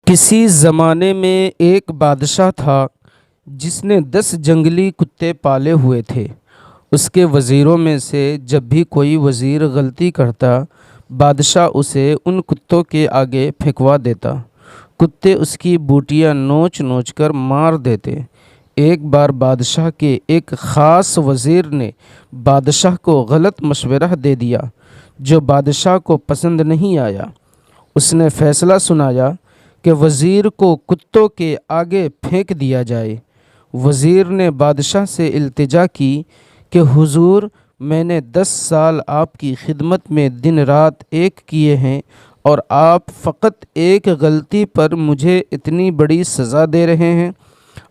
کسی زمانے میں ایک بادشاہ تھا جس نے 10 جنگلی کتے پالے ہوئے تھے۔ اس کے وزیروں میں سے جب بھی کوئی وزیر غلطی کرتا، بادشاہ اسے ان کتوں کے آگے پھینکوا دیتا۔ کتے اس کی بوٹیاں نوچ نوچ کر مار دیتے۔ ایک بار بادشاہ کے ایک خاص وزیر نے بادشاہ کو غلط مشورہ دے دیا جو بادشاہ کو پسند نہیں آیا۔ اس نے فیصلہ سنایا کہ وزیر کو کتوں کے آگے پھینک دیا جائے۔ وزیر نے بادشاہ سے التجا کی کہ حضور، میں نے 10 سال آپ کی خدمت میں دن رات ایک کیے ہیں اور آپ فقط ایک غلطی پر مجھے اتنی بڑی سزا دے رہے ہیں۔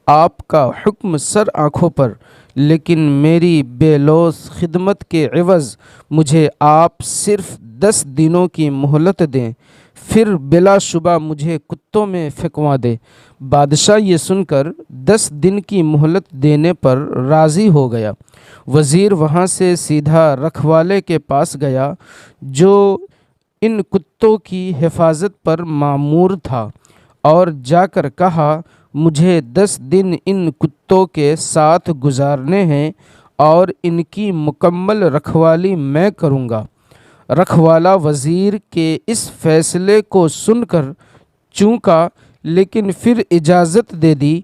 آپ کا حکم سر آنکھوں پر، لیکن میری بے لوث خدمت کے عوض مجھے آپ صرف 10 دنوں کی مہلت دیں، پھر بلا شبہ مجھے کتوں میں پھینکوا دے۔ بادشاہ یہ سن کر 10 دن کی مہلت دینے پر راضی ہو گیا۔ وزیر وہاں سے سیدھا رکھوالے کے پاس گیا جو ان کتوں کی حفاظت پر مامور تھا، اور جا کر کہا، مجھے 10 دن ان کتوں کے ساتھ گزارنے ہیں اور ان کی مکمل رکھوالی میں کروں گا۔ رکھوالا وزیر کے اس فیصلے کو سن کر چونکا، لیکن پھر اجازت دے دی۔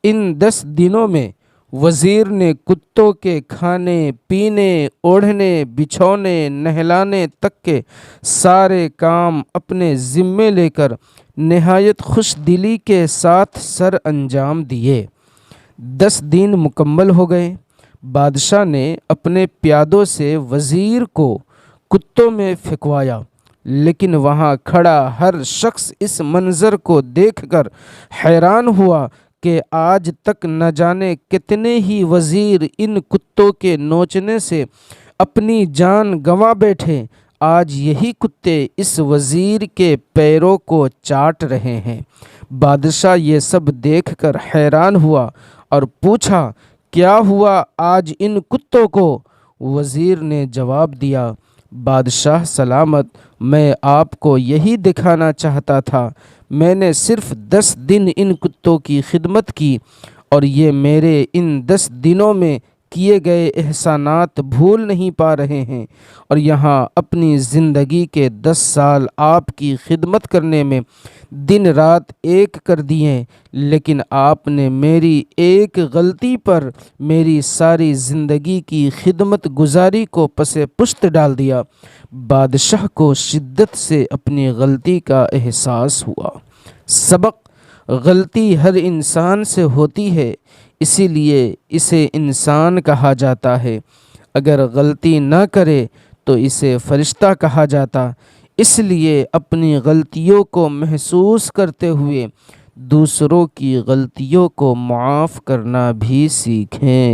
ان 10 دنوں میں وزیر نے کتوں کے کھانے پینے، اوڑھنے بچھونے، نہلانے تک کے سارے کام اپنے ذمے لے کر نہایت خوش دلی کے ساتھ سر انجام دیے۔ 10 دن مکمل ہو گئے۔ بادشاہ نے اپنے پیادوں سے وزیر کو کتوں میں پھینکوایا، لیکن وہاں کھڑا ہر شخص اس منظر کو دیکھ کر حیران ہوا کہ آج تک نہ جانے کتنے ہی وزیر ان کتوں کے نوچنے سے اپنی جان گنوا بیٹھے، آج یہی کتے اس وزیر کے پیروں کو چاٹ رہے ہیں۔ بادشاہ یہ سب دیکھ کر حیران ہوا اور پوچھا، کیا ہوا آج ان کتوں کو؟ وزیر نے جواب دیا، بادشاہ سلامت، میں آپ کو یہی دکھانا چاہتا تھا۔ میں نے صرف 10 دن ان کتوں کی خدمت کی اور یہ میرے ان 10 دنوں میں کیے گئے احسانات بھول نہیں پا رہے ہیں، اور یہاں اپنی زندگی کے 10 سال آپ کی خدمت کرنے میں دن رات ایک کر دیے، لیکن آپ نے میری ایک غلطی پر میری ساری زندگی کی خدمت گزاری کو پس پشت ڈال دیا۔ بادشاہ کو شدت سے اپنی غلطی کا احساس ہوا۔ سبق: غلطی ہر انسان سے ہوتی ہے، اسی لیے اسے انسان کہا جاتا ہے۔ اگر غلطی نہ کرے تو اسے فرشتہ کہا جاتا۔ اس لیے اپنی غلطیوں کو محسوس کرتے ہوئے دوسروں کی غلطیوں کو معاف کرنا بھی سیکھیں۔